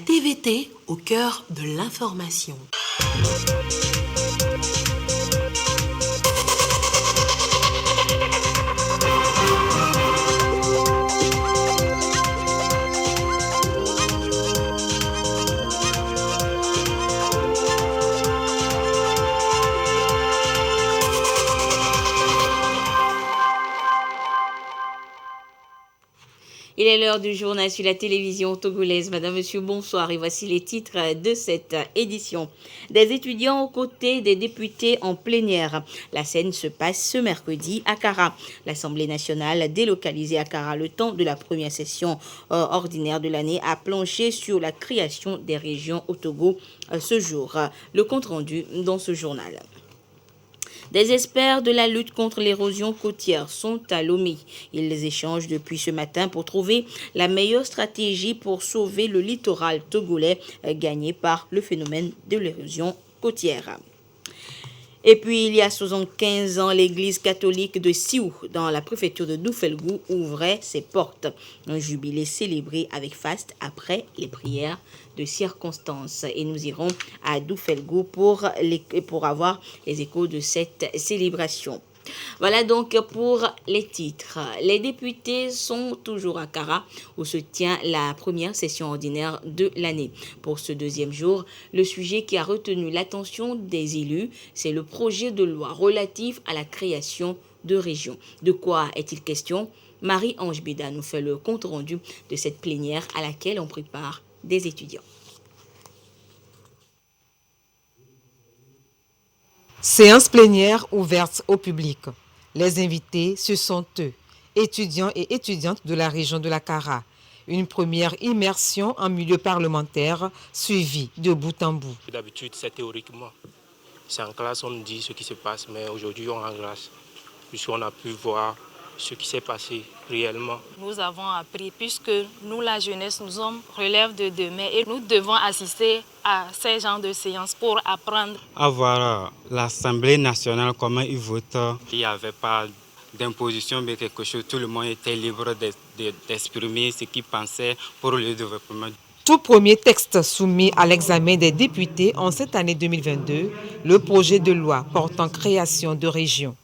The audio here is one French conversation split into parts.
TVT au cœur de l'information. Il est l'heure du journal sur la télévision togolaise. Madame, Monsieur, bonsoir. Et voici les titres de cette édition. Des étudiants aux côtés des députés en plénière. La scène se passe ce mercredi à Kara. L'Assemblée nationale délocalisée à Kara le temps de la première session ordinaire de l'année a planché sur la création des régions au Togo ce jour. Le compte rendu dans ce journal. Des experts de la lutte contre l'érosion côtière sont à Lomé. Ils échangent depuis ce matin pour trouver la meilleure stratégie pour sauver le littoral togolais gagné par le phénomène de l'érosion côtière. Et puis, il y a 75 ans, l'église catholique de Siou, dans la préfecture de Doufelgou, ouvrait ses portes. Un jubilé célébré avec faste après les prières de circonstance. Et nous irons à Doufelgou pour avoir les échos de cette célébration. Voilà donc pour les titres. Les députés sont toujours à Kara où se tient la première session ordinaire de l'année. Pour ce deuxième jour, le sujet qui a retenu l'attention des élus, c'est le projet de loi relatif à la création de régions. De quoi est-il question? Marie-Ange Béda nous fait le compte rendu de cette plénière à laquelle on prépare des étudiants. Séance plénière ouverte au public. Les invités, ce sont eux, étudiants et étudiantes de la région de la Kara. Une première immersion en milieu parlementaire suivie de bout en bout. D'habitude, c'est théoriquement. C'est en classe, on nous dit ce qui se passe, mais aujourd'hui, on est en classe, puisqu'on a pu voir ce qui s'est passé réellement. Nous avons appris, puisque nous, la jeunesse, nous sommes relève de demain et nous devons assister à ces genres de séances pour apprendre. À voir l'Assemblée nationale, comment ils votent. Il n'y avait pas d'imposition, mais quelque chose, tout le monde était libre d'exprimer ce qu'il pensait pour le développement. Tout premier texte soumis à l'examen des députés en cette année 2022, le projet de loi portant création de régions.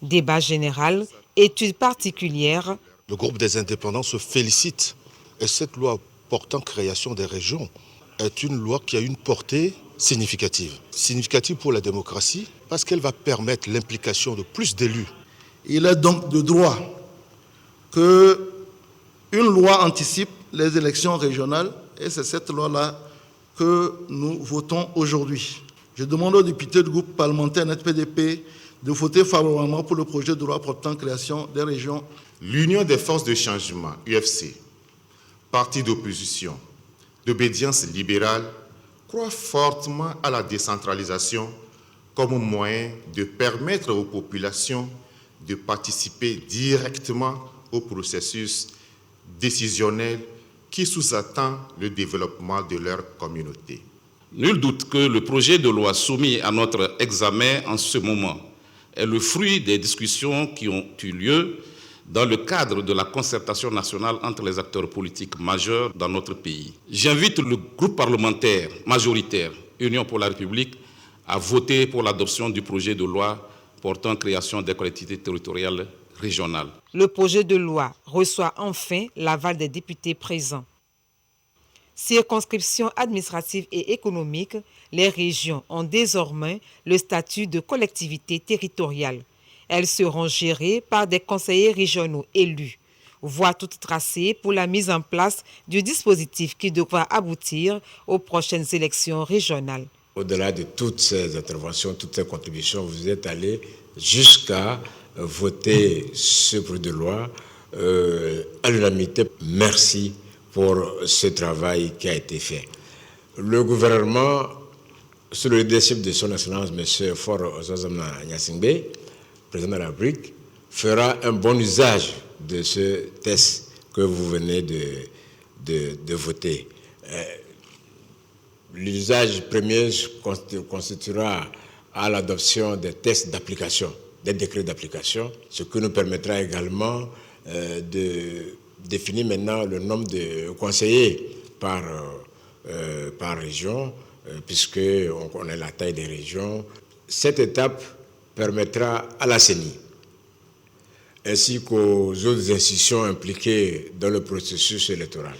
Débat général, études particulières. Le groupe des indépendants se félicite et cette loi portant création des régions est une loi qui a une portée significative. Significative pour la démocratie parce qu'elle va permettre l'implication de plus d'élus. Il est donc de droit qu'une loi anticipe les élections régionales et c'est cette loi-là que nous votons aujourd'hui. Je demande aux députés du groupe parlementaire NET-PDP de voter favorablement pour le projet de loi portant création des régions. L'Union des forces de changement, UFC, parti d'opposition, d'obédience libérale, croit fortement à la décentralisation comme moyen de permettre aux populations de participer directement au processus décisionnel qui sous-attend le développement de leur communauté. Nul doute que le projet de loi soumis à notre examen en ce moment est le fruit des discussions qui ont eu lieu dans le cadre de la concertation nationale entre les acteurs politiques majeurs dans notre pays. J'invite le groupe parlementaire majoritaire Union pour la République à voter pour l'adoption du projet de loi portant création des collectivités territoriales régionales. Le projet de loi reçoit enfin l'aval des députés présents. Circonscriptions administratives et économiques, les régions ont désormais le statut de collectivité territoriale. Elles seront gérées par des conseillers régionaux élus. Voie toute tracée pour la mise en place du dispositif qui devra aboutir aux prochaines élections régionales. Au-delà de toutes ces interventions, toutes ces contributions, vous êtes allés jusqu'à voter ce projet de loi à l'unanimité. Merci pour ce travail qui a été fait. Le gouvernement, sous le leadership de son excellence, M. Faure Ozazamna Nyasingbe, président de la République, fera un bon usage de ce test que vous venez de voter. L'usage premier constituera à l'adoption des tests d'application, des décrets d'application, ce qui nous permettra également de définir maintenant le nombre de conseillers par par région, puisqu'on connaît la taille des régions. Cette étape permettra à la CENI, ainsi qu'aux autres institutions impliquées dans le processus électoral,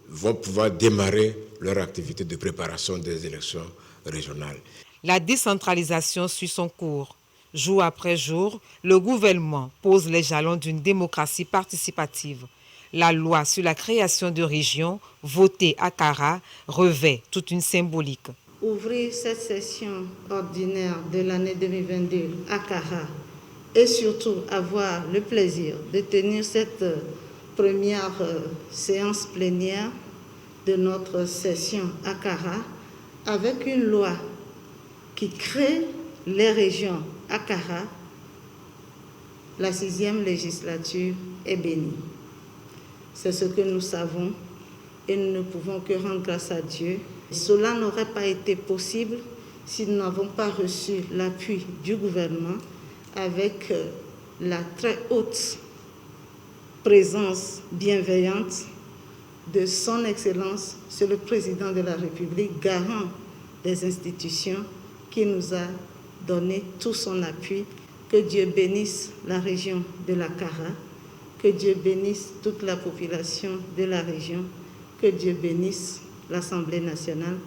vont pouvoir démarrer leur activité de préparation des élections régionales. La décentralisation suit son cours. Jour après jour, le gouvernement pose les jalons d'une démocratie participative. La loi sur la création de régions, votée à Kara, revêt toute une symbolique. Ouvrir cette session ordinaire de l'année 2022 à Kara et surtout avoir le plaisir de tenir cette première séance plénière de notre session à Kara avec une loi qui crée les régions à Kara, la 6e législature est bénie. C'est ce que nous savons et nous ne pouvons que rendre grâce à Dieu. Cela n'aurait pas été possible si nous n'avons pas reçu l'appui du gouvernement avec la très haute présence bienveillante de son Excellence, c'est le Président de la République, garant des institutions, qui nous a donné tout son appui. Que Dieu bénisse la région de la Kara, que Dieu bénisse toute la population de la région, que Dieu bénisse l'Assemblée nationale,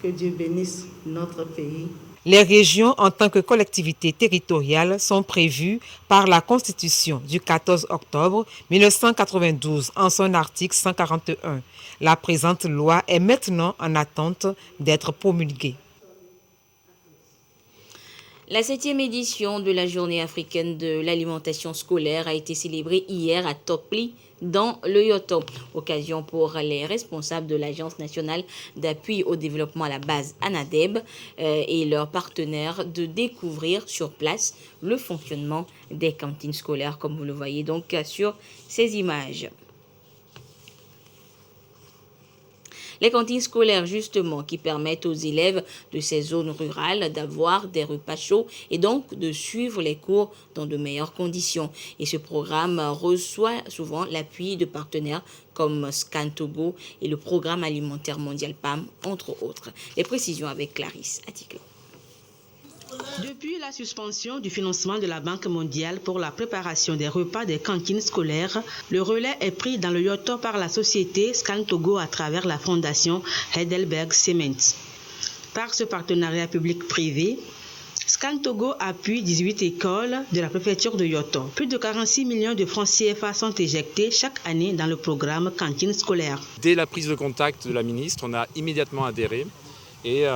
que Dieu bénisse notre pays. Les régions en tant que collectivités territoriales sont prévues par la Constitution du 14 octobre 1992 en son article 141. La présente loi est maintenant en attente d'être promulguée. La 7e édition de la Journée africaine de l'alimentation scolaire a été célébrée hier à Tokpli, dans le Yoto. Occasion pour les responsables de l'Agence nationale d'appui au développement à la base ANADEB et leurs partenaires de découvrir sur place le fonctionnement des cantines scolaires, comme vous le voyez donc sur ces images. Les cantines scolaires, justement, qui permettent aux élèves de ces zones rurales d'avoir des repas chauds et donc de suivre les cours dans de meilleures conditions. Et ce programme reçoit souvent l'appui de partenaires comme Scan Togo et le Programme alimentaire mondial PAM, entre autres. Les précisions avec Clarisse Atiklo. Depuis la suspension du financement de la Banque mondiale pour la préparation des repas des cantines scolaires, le relais est pris dans le Yoto par la société Scan Togo à travers la fondation Heidelberg Cement. Par ce partenariat public-privé, Scan Togo appuie 18 écoles de la préfecture de Yoto. Plus de 46 millions de francs CFA sont éjectés chaque année dans le programme cantine scolaire. Dès la prise de contact de la ministre, on a immédiatement adhéré. Et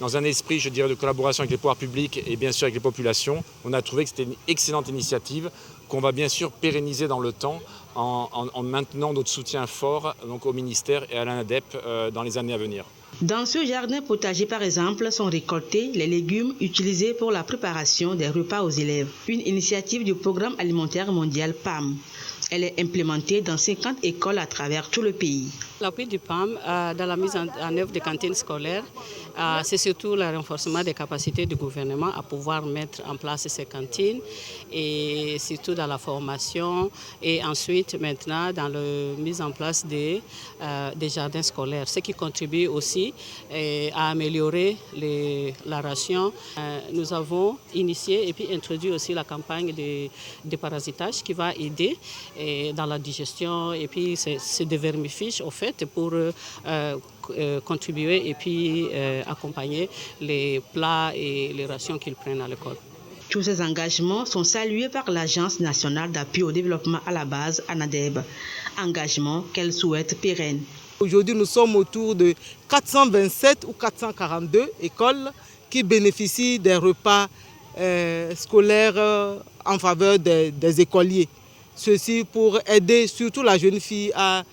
dans un esprit, je dirais, de collaboration avec les pouvoirs publics et bien sûr avec les populations, on a trouvé que c'était une excellente initiative qu'on va bien sûr pérenniser dans le temps en maintenant notre soutien fort donc, au ministère et à l'ANADEP dans les années à venir. Dans ce jardin potager, par exemple, sont récoltés les légumes utilisés pour la préparation des repas aux élèves. Une initiative du Programme alimentaire mondial PAM. Elle est implémentée dans 50 écoles à travers tout le pays. L'appui du PAM dans la mise en œuvre des cantines scolaires, c'est surtout le renforcement des capacités du gouvernement à pouvoir mettre en place ces cantines et surtout dans la formation et ensuite maintenant dans la mise en place des jardins scolaires, ce qui contribue aussi à améliorer la ration. Nous avons initié et puis introduit aussi la campagne de déparasitage qui va aider dans la digestion et puis c'est des vermifuges au fait pour contribuer et puis accompagner les plats et les rations qu'ils prennent à l'école. Tous ces engagements sont salués par l'Agence nationale d'appui au développement à la base ANADEB, engagement qu'elle souhaite pérenne. Aujourd'hui, nous sommes autour de 427 ou 442 écoles qui bénéficient des repas scolaires en faveur des écoliers. Ceci pour aider surtout la jeune fille à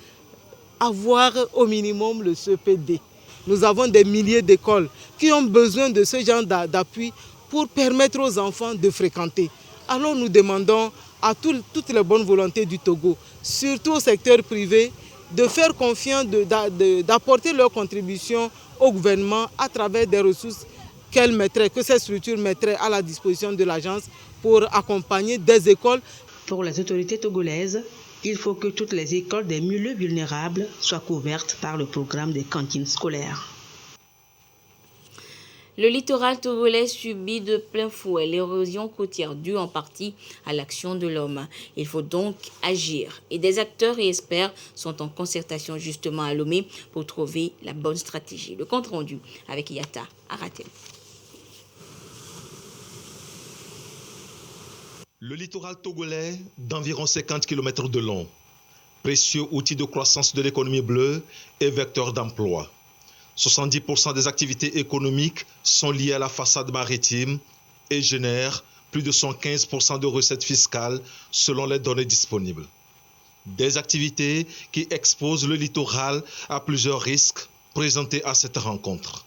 avoir au minimum le CPD. Nous avons des milliers d'écoles qui ont besoin de ce genre d'appui pour permettre aux enfants de fréquenter. Alors nous demandons à toutes les bonnes volontés du Togo, surtout au secteur privé, de faire confiance, d'apporter leur contribution au gouvernement à travers des ressources que ces structures mettraient à la disposition de l'agence pour accompagner des écoles. Pour les autorités togolaises, Il faut que toutes les écoles des milieux vulnérables soient couvertes par le programme des cantines scolaires. Le littoral togolais subit de plein fouet l'érosion côtière due en partie à l'action de l'homme. Il faut donc agir. Et des acteurs et experts sont en concertation justement à Lomé pour trouver la bonne stratégie. Le compte rendu avec Yata Aratel. Le littoral togolais d'environ 50 km de long, précieux outil de croissance de l'économie bleue et vecteur d'emploi. 70% des activités économiques sont liées à la façade maritime et génèrent plus de 115% de recettes fiscales selon les données disponibles. Des activités qui exposent le littoral à plusieurs risques présentés à cette rencontre.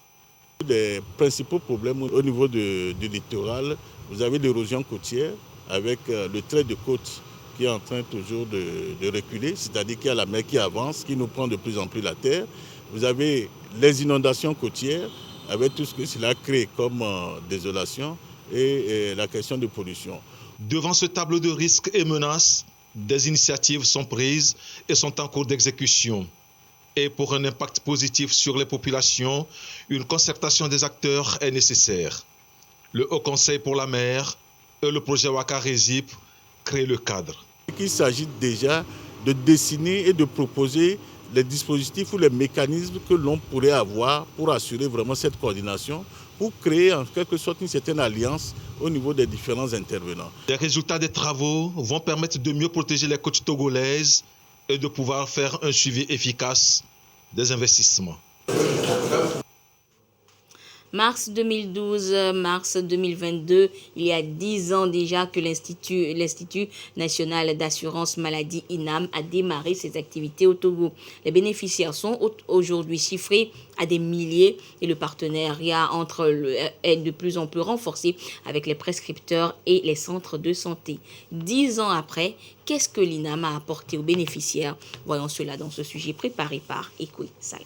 Les principaux problèmes au niveau du littoral, vous avez l'érosion côtière avec le trait de côte qui est en train toujours de reculer, c'est-à-dire qu'il y a la mer qui avance, qui nous prend de plus en plus la terre. Vous avez les inondations côtières avec tout ce que cela crée comme désolation et la question de pollution. Devant ce tableau de risques et menaces, des initiatives sont prises et sont en cours d'exécution. Et pour un impact positif sur les populations, une concertation des acteurs est nécessaire. Le Haut Conseil pour la mer et le projet Waka-Résip créent le cadre. Il s'agit déjà de dessiner et de proposer les dispositifs ou les mécanismes que l'on pourrait avoir pour assurer vraiment cette coordination, pour créer en quelque sorte une certaine alliance au niveau des différents intervenants. Les résultats des travaux vont permettre de mieux protéger les côtes togolaises et de pouvoir faire un suivi efficace des investissements. Mars 2012, mars 2022, il y a 10 ans déjà que l'Institut national d'assurance maladie INAM a démarré ses activités au Togo. Les bénéficiaires sont aujourd'hui chiffrés à des milliers et le partenariat entre est de plus en plus renforcé avec les prescripteurs et les centres de santé. 10 ans après, qu'est-ce que l'INAM a apporté aux bénéficiaires? Voyons cela dans ce sujet préparé par Ekoui Salah.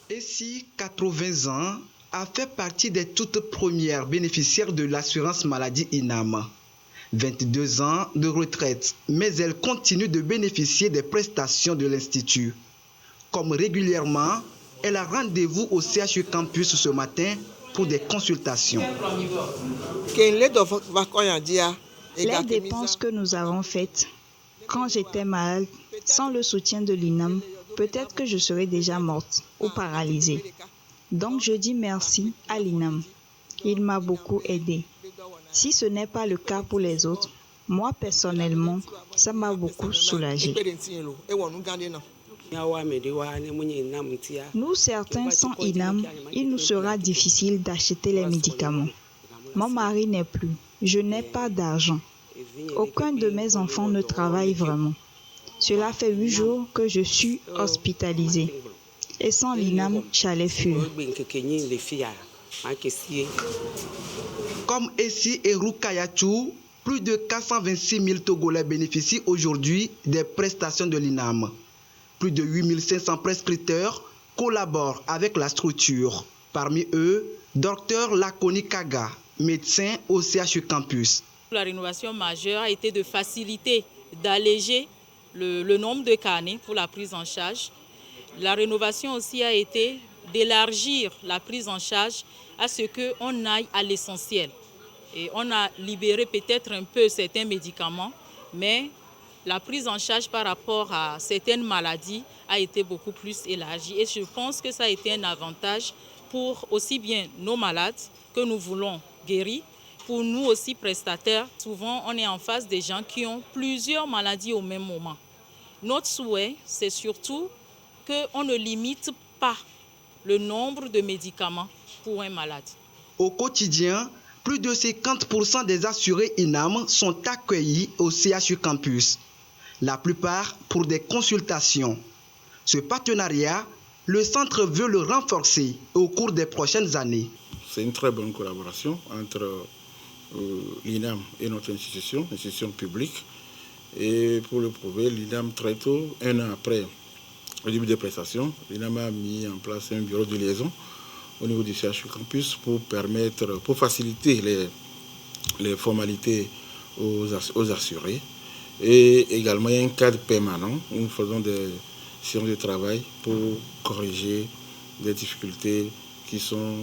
Essi, 80 ans, a fait partie des toutes premières bénéficiaires de l'assurance maladie INAM. 22 ans de retraite, mais elle continue de bénéficier des prestations de l'Institut. Comme régulièrement, elle a rendez-vous au CHU Campus ce matin pour des consultations. Les dépenses que nous avons faites quand j'étais malade, sans le soutien de l'INAM, peut-être que je serais déjà morte ou paralysée. Donc je dis merci à l'INAM. Il m'a beaucoup aidé. Si ce n'est pas le cas pour les autres, moi personnellement, ça m'a beaucoup soulagée. Nous, certains, sans INAM, il nous sera difficile d'acheter les médicaments. Mon mari n'est plus. Je n'ai pas d'argent. Aucun de mes enfants ne travaille vraiment. Cela fait 8 jours que je suis hospitalisée. Et sans l'INAM, j'allais fuir. Comme Essi et Rukayatou, plus de 426 000 Togolais bénéficient aujourd'hui des prestations de l'INAM. Plus de 8 500 prescripteurs collaborent avec la structure. Parmi eux, Dr Lakoni Kaga, médecin au CHU Campus. La rénovation majeure a été de faciliter, d'alléger le nombre de carnets pour la prise en charge. La rénovation aussi a été d'élargir la prise en charge à ce qu'on aille à l'essentiel. Et on a libéré peut-être un peu certains médicaments, mais la prise en charge par rapport à certaines maladies a été beaucoup plus élargie. Et je pense que ça a été un avantage pour aussi bien nos malades que nous voulons guérir, pour nous aussi prestataires. Souvent, on est en face des gens qui ont plusieurs maladies au même moment. Notre souhait, c'est surtout qu'on ne limite pas le nombre de médicaments pour un malade. Au quotidien, plus de 50% des assurés INAM sont accueillis au CHU Campus. La plupart pour des consultations. Ce partenariat, le centre veut le renforcer au cours des prochaines années. C'est une très bonne collaboration entre l'INAM et notre institution publique. Et pour le prouver, l'INAM très tôt, 1 an après le début des prestations, l'INAM a mis en place un bureau de liaison au niveau du CHU Campus pour faciliter les formalités aux assurés. Et également, il y a un cadre permanent où nous faisons des séances de travail pour corriger des difficultés qui sont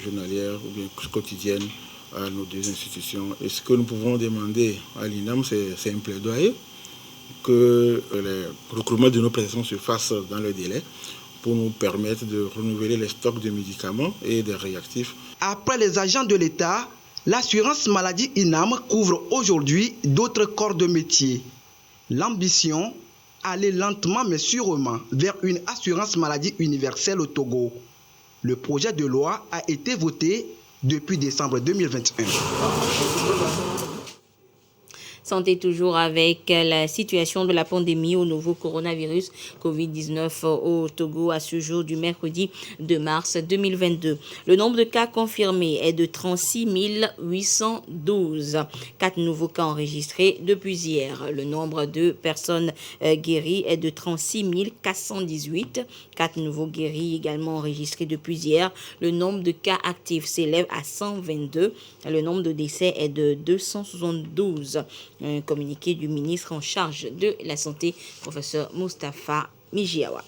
journalières ou bien quotidiennes à nos deux institutions. Et ce que nous pouvons demander à l'INAM, c'est un plaidoyer que les recrutements de nos prestations se fassent dans le délai pour nous permettre de renouveler les stocks de médicaments et des réactifs. Après les agents de l'État, l'assurance maladie INAM couvre aujourd'hui d'autres corps de métier. L'ambition, aller lentement mais sûrement vers une assurance maladie universelle au Togo. Le projet de loi a été voté depuis décembre 2021. Santé toujours avec la situation de la pandémie au nouveau coronavirus Covid-19 au Togo à ce jour du mercredi 2 mars 2022. Le nombre de cas confirmés est de 36 812. 4 nouveaux cas enregistrés depuis hier. Le nombre de personnes guéries est de 36 418. 4 nouveaux guéris également enregistrés depuis hier. Le nombre de cas actifs s'élève à 122. Le nombre de décès est de 272. Un communiqué du ministre en charge de la Santé, professeur Moustapha Mijiawa.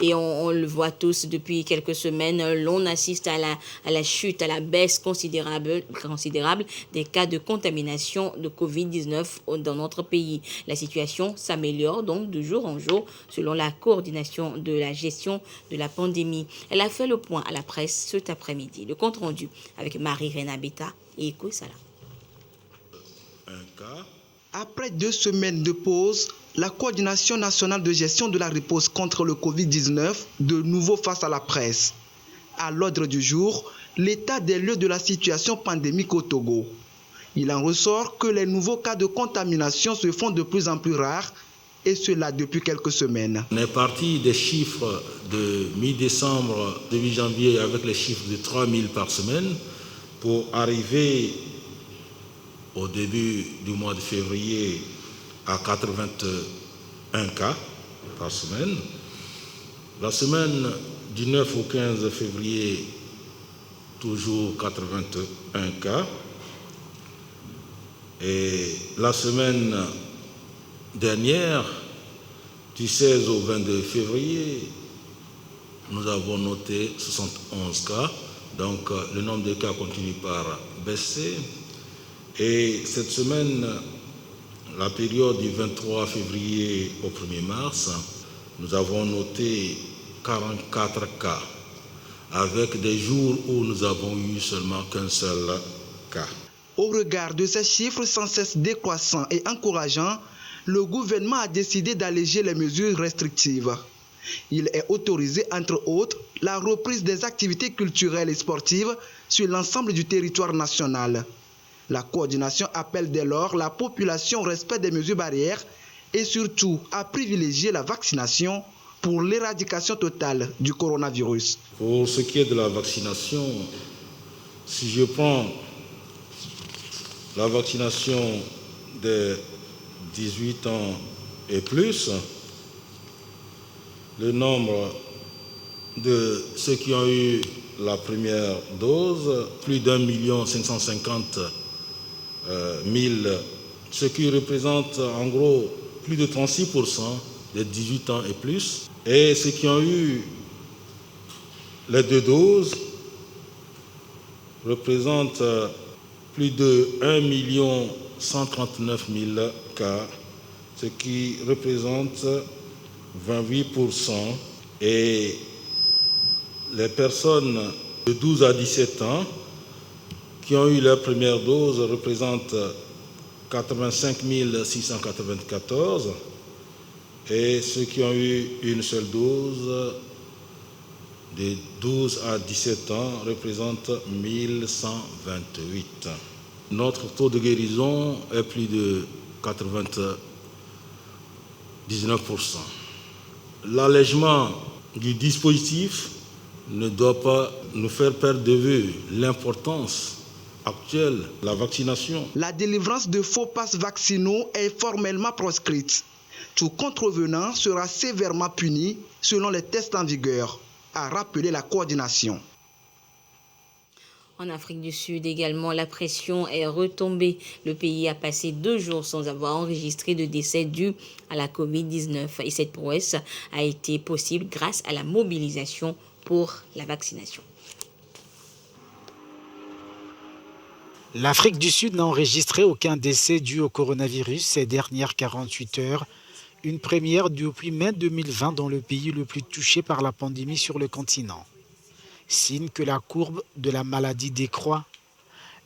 Et on le voit tous depuis quelques semaines, l'on assiste à la chute, à la baisse considérable des cas de contamination de Covid-19 dans notre pays. La situation s'améliore donc de jour en jour selon la coordination de la gestion de la pandémie. Elle a fait le point à la presse cet après-midi. Le compte rendu avec Marie-Réna Beta et Eko Sala. Après 2 semaines de pause, la coordination nationale de gestion de la riposte contre le Covid-19 de nouveau face à la presse. À l'ordre du jour, l'état des lieux de la situation pandémique au Togo. Il en ressort que les nouveaux cas de contamination se font de plus en plus rares, et cela depuis quelques semaines. On est parti des chiffres de mi-décembre, début janvier, avec les chiffres de 3000 par semaine, pour arriver au début du mois de février à 81 cas par semaine. La semaine du 9 au 15 février, toujours 81 cas. Et la semaine dernière, du 16 au 22 février, nous avons noté 71 cas. Donc le nombre de cas continue par baisser. Et cette semaine, la période du 23 février au 1er mars, nous avons noté 44 cas, avec des jours où nous avons eu seulement qu'un seul cas. Au regard de ces chiffres sans cesse décroissants et encourageants, le gouvernement a décidé d'alléger les mesures restrictives. Il est autorisé, entre autres, la reprise des activités culturelles et sportives sur l'ensemble du territoire national. La coordination appelle dès lors la population au respect des mesures barrières et surtout à privilégier la vaccination pour l'éradication totale du coronavirus. Pour ce qui est de la vaccination, si je prends la vaccination des 18 ans et plus, le nombre de ceux qui ont eu la première dose, plus d'1 550 000, ce qui représente en gros plus de 36% des 18 ans et plus. Et ceux qui ont eu les 2 doses représentent plus de 1 139 000 cas, ce qui représente 28%. Et les personnes de 12 à 17 ans qui ont eu leur première dose représentent 85 694 et ceux qui ont eu une seule dose de 12 à 17 ans représentent 1128. Notre taux de guérison est plus de 99%. L'allègement du dispositif ne doit pas nous faire perdre de vue l'importance actuelle, la vaccination. La délivrance de faux passes vaccinaux est formellement proscrite. Tout contrevenant sera sévèrement puni selon les tests en vigueur, a rappelé la coordination. En Afrique du Sud également, la pression est retombée. Le pays a passé 2 jours sans avoir enregistré de décès dus à la Covid-19. Et cette prouesse a été possible grâce à la mobilisation pour la vaccination. L'Afrique du Sud n'a enregistré aucun décès dû au coronavirus ces dernières 48 heures. Une première depuis mai 2020 dans le pays le plus touché par la pandémie sur le continent. Signe que la courbe de la maladie décroît.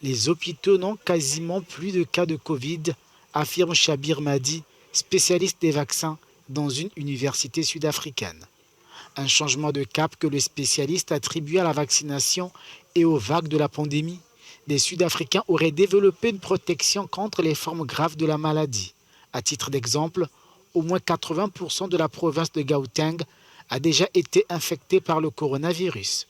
Les hôpitaux n'ont quasiment plus de cas de Covid, affirme Chabir Madi, spécialiste des vaccins dans une université sud-africaine. Un changement de cap que le spécialiste attribue à la vaccination et aux vagues de la pandémie. Des Sud-Africains auraient développé une protection contre les formes graves de la maladie. À titre d'exemple, au moins 80% de la province de Gauteng a déjà été infectée par le coronavirus.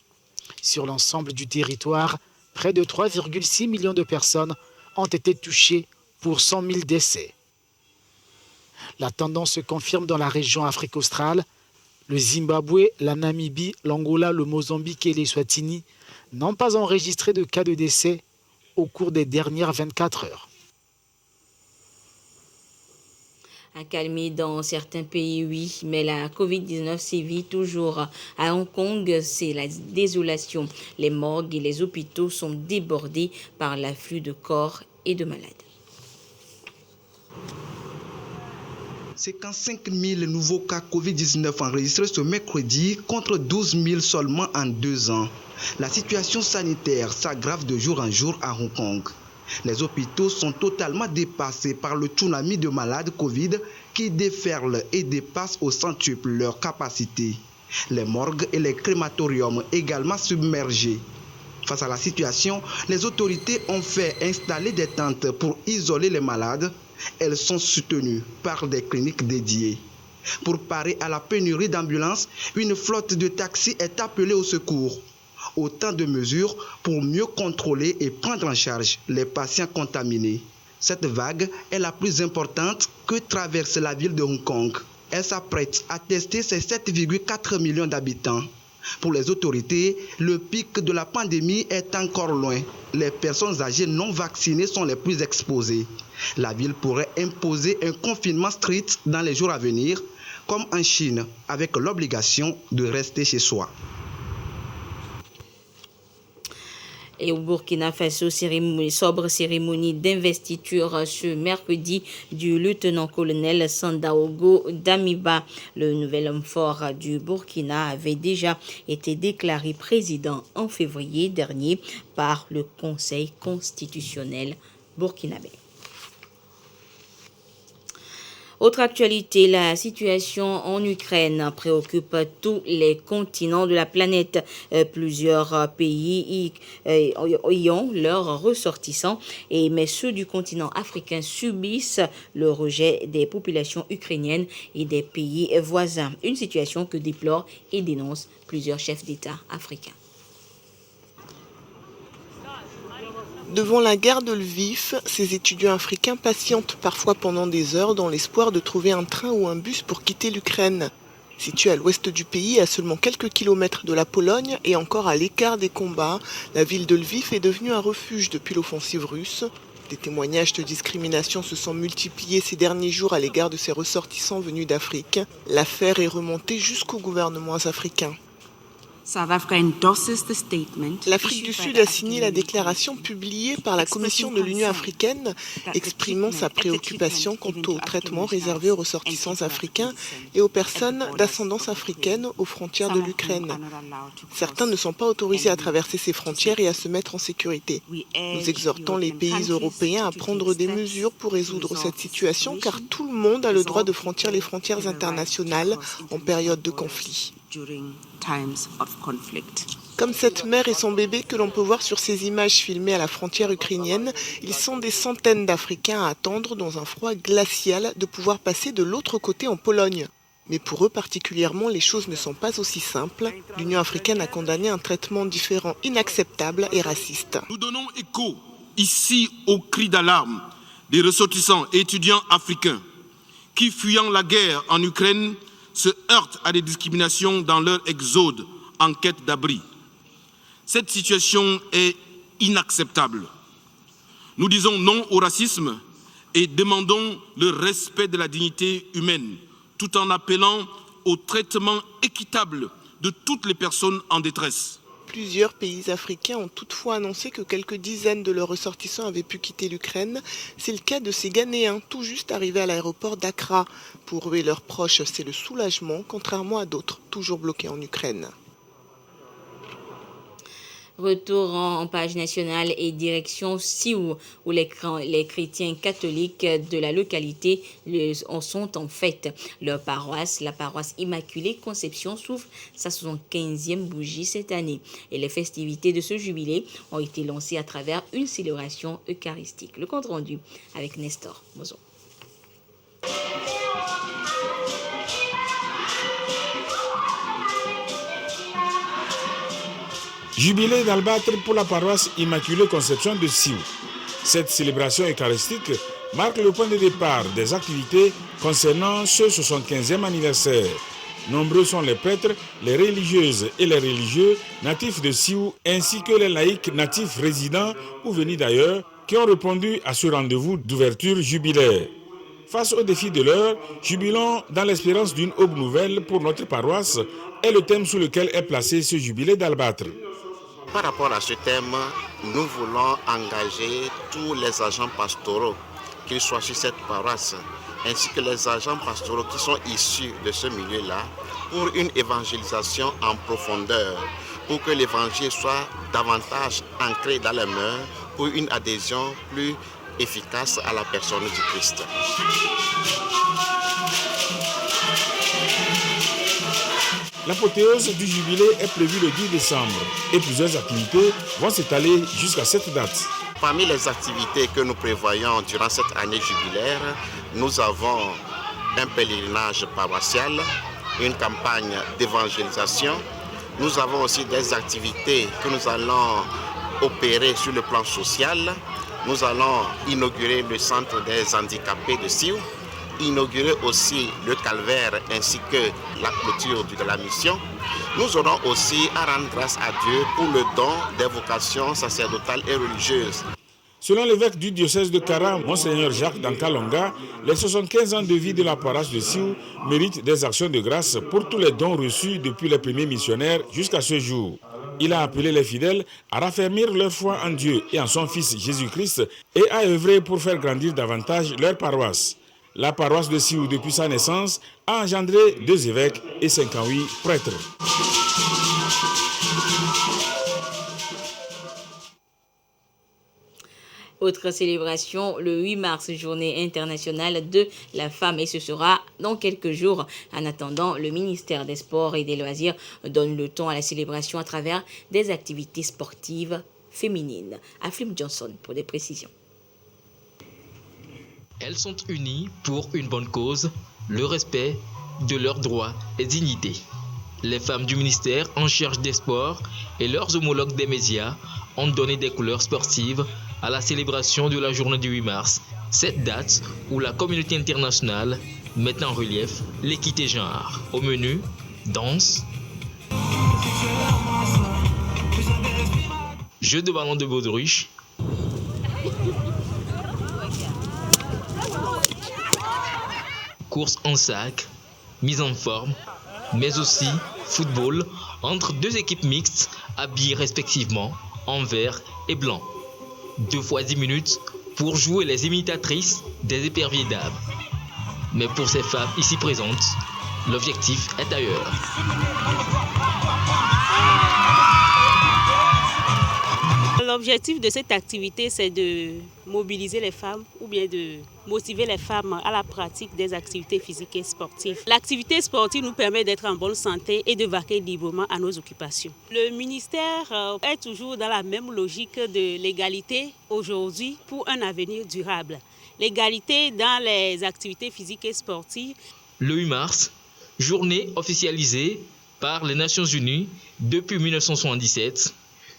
Sur l'ensemble du territoire, près de 3,6 millions de personnes ont été touchées pour 100 000 décès. La tendance se confirme dans la région Afrique australe. Le Zimbabwe, la Namibie, l'Angola, le Mozambique et les Swatini n'ont pas enregistré de cas de décès au cours des dernières 24 heures. Accalmie dans certains pays, oui, mais la Covid-19 sévit toujours. À Hong Kong, c'est la désolation. Les morgues et les hôpitaux sont débordés par l'afflux de corps et de malades. 55 000 nouveaux cas Covid-19 enregistrés ce mercredi contre 12 000 seulement en 2 ans. La situation sanitaire s'aggrave de jour en jour à Hong Kong. Les hôpitaux sont totalement dépassés par le tsunami de malades Covid qui déferle et dépasse au centuple leur capacité. Les morgues et les crématoriums également submergés. Face à la situation, les autorités ont fait installer des tentes pour isoler les malades. Elles sont soutenues par des cliniques dédiées. Pour parer à la pénurie d'ambulances, une flotte de taxis est appelée au secours. Autant de mesures pour mieux contrôler et prendre en charge les patients contaminés. Cette vague est la plus importante que traverse la ville de Hong Kong. Elle s'apprête à tester ses 7,4 millions d'habitants. Pour les autorités, le pic de la pandémie est encore loin. Les personnes âgées non vaccinées sont les plus exposées. La ville pourrait imposer un confinement strict dans les jours à venir, comme en Chine, avec l'obligation de rester chez soi. Et au Burkina Faso, sobre cérémonie d'investiture ce mercredi du lieutenant-colonel Sandaogo Damiba. Le nouvel homme fort du Burkina avait déjà été déclaré président en février dernier par le Conseil constitutionnel burkinabé. Autre actualité, la situation en Ukraine préoccupe tous les continents de la planète. Plusieurs pays y ont leurs ressortissants, mais ceux du continent africain subissent le rejet des populations ukrainiennes et des pays voisins. Une situation que déplorent et dénoncent plusieurs chefs d'État africains. Devant la gare de Lviv, ces étudiants africains patientent parfois pendant des heures dans l'espoir de trouver un train ou un bus pour quitter l'Ukraine. Située à l'ouest du pays, à seulement quelques kilomètres de la Pologne et encore à l'écart des combats, la ville de Lviv est devenue un refuge depuis l'offensive russe. Des témoignages de discrimination se sont multipliés ces derniers jours à l'égard de ces ressortissants venus d'Afrique. L'affaire est remontée jusqu'aux gouvernements africains. L'Afrique du Sud a signé la déclaration publiée par la Commission de l'Union africaine exprimant sa préoccupation quant au traitement réservé aux ressortissants africains et aux personnes d'ascendance africaine aux frontières de l'Ukraine. Certains ne sont pas autorisés à traverser ces frontières et à se mettre en sécurité. Nous exhortons les pays européens à prendre des mesures pour résoudre cette situation car tout le monde a le droit de franchir les frontières internationales en période de conflit. Comme cette mère et son bébé que l'on peut voir sur ces images filmées à la frontière ukrainienne, ils sont des centaines d'Africains à attendre dans un froid glacial de pouvoir passer de l'autre côté en Pologne. Mais pour eux particulièrement, les choses ne sont pas aussi simples. L'Union africaine a condamné un traitement différent, inacceptable et raciste. Nous donnons écho ici au cri d'alarme des ressortissants et étudiants africains qui, fuyant la guerre en Ukraine, se heurtent à des discriminations dans leur exode en quête d'abri. Cette situation est inacceptables. Nous disons non au racisme et demandons le respect de la dignité humaine, tout en appelant au traitement équitable de toutes les personnes en détresse. Plusieurs pays africains ont toutefois annoncé que quelques dizaines de leurs ressortissants avaient pu quitter l'Ukraine. C'est le cas de ces Ghanéens, tout juste arrivés à l'aéroport d'Accra. Pour eux et leurs proches, c'est le soulagement, contrairement à d'autres, toujours bloqués en Ukraine. Retour en page nationale et direction Sioux, où les chrétiens catholiques de la localité en sont en fête. Leur paroisse, la paroisse Immaculée Conception, souffre sa 75e bougie cette année. Et les festivités de ce jubilé ont été lancées à travers une célébration eucharistique. Le compte rendu avec Nestor Mozo. Jubilé d'Albâtre pour la paroisse Immaculée Conception de Sioux. Cette célébration eucharistique marque le point de départ des activités concernant ce 75e anniversaire. Nombreux sont les prêtres, les religieuses et les religieux natifs de Sioux ainsi que les laïcs natifs résidents ou venus d'ailleurs qui ont répondu à ce rendez-vous d'ouverture jubilaire. Face aux défis de l'heure, jubilons dans l'espérance d'une aube nouvelle pour notre paroisse est le thème sous lequel est placé ce jubilé d'Albâtre. Par rapport à ce thème, nous voulons engager tous les agents pastoraux, qu'ils soient sur cette paroisse, ainsi que les agents pastoraux qui sont issus de ce milieu-là, pour une évangélisation en profondeur, pour que l'évangile soit davantage ancré dans les mœurs, pour une adhésion plus efficace à la personne du Christ. L'apothéose du jubilé est prévue le 10 décembre et plusieurs activités vont s'étaler jusqu'à cette date. Parmi les activités que nous prévoyons durant cette année jubilaire, nous avons un pèlerinage paroissial, une campagne d'évangélisation. Nous avons aussi des activités que nous allons opérer sur le plan social. Nous allons inaugurer le centre des handicapés de Sioux, inaugurer aussi le calvaire ainsi que la clôture de la mission. Nous aurons aussi à rendre grâce à Dieu pour le don des vocations sacerdotales et religieuses. Selon l'évêque du diocèse de Kara, Monseigneur Jacques Dankalonga, les 75 ans de vie de la paroisse de Sioux méritent des actions de grâce pour tous les dons reçus depuis les premiers missionnaires jusqu'à ce jour. Il a appelé les fidèles à raffermir leur foi en Dieu et en son Fils Jésus-Christ et à œuvrer pour faire grandir davantage leur paroisse. La paroisse de Sioux, depuis sa naissance, a engendré 2 évêques et 58 prêtres. Autre célébration, le 8 mars, journée internationale de la femme, et ce sera dans quelques jours. En attendant, le ministère des Sports et des Loisirs donne le ton à la célébration à travers des activités sportives féminines. Aflim Johnson pour des précisions. Elles sont unies pour une bonne cause, le respect de leurs droits et dignités. Les femmes du ministère en charge des sports et leurs homologues des médias ont donné des couleurs sportives à la célébration de la journée du 8 mars, cette date où la communauté internationale met en relief l'équité genre. Au menu, danse, jeu de ballon de baudruche, course en sac, mise en forme, mais aussi football entre 2 équipes mixtes habillées respectivement en vert et blanc. 2 fois 10 minutes pour jouer les imitatrices des éperviers d'âme. Mais pour ces femmes ici présentes, l'objectif est ailleurs. L'objectif de cette activité, c'est de mobiliser les femmes ou bien de motiver les femmes à la pratique des activités physiques et sportives. L'activité sportive nous permet d'être en bonne santé et de vaquer librement à nos occupations. Le ministère est toujours dans la même logique de l'égalité aujourd'hui pour un avenir durable. L'égalité dans les activités physiques et sportives. Le 8 mars, journée officialisée par les Nations Unies depuis 1977,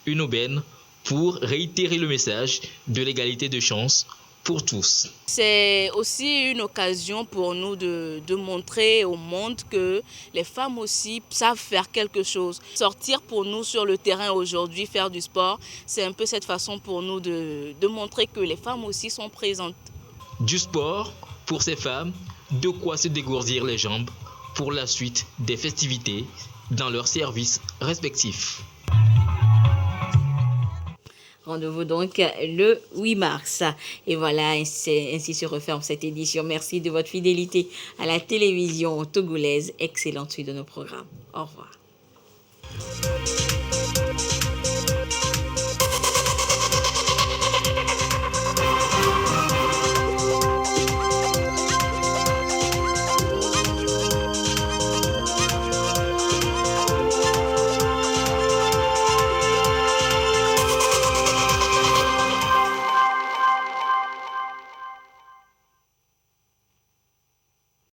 une aubaine pour réitérer le message de l'égalité de chance pour tous. C'est aussi une occasion pour nous de montrer au monde que les femmes aussi savent faire quelque chose. Sortir pour nous sur le terrain aujourd'hui, faire du sport, c'est un peu cette façon pour nous de montrer que les femmes aussi sont présentes. Du sport pour ces femmes, de quoi se dégourdir les jambes pour la suite des festivités dans leurs services respectifs. Rendez-vous donc le 8 mars. Et voilà, ainsi se referme cette édition. Merci de votre fidélité à la télévision togolaise. Excellente suite de nos programmes. Au revoir.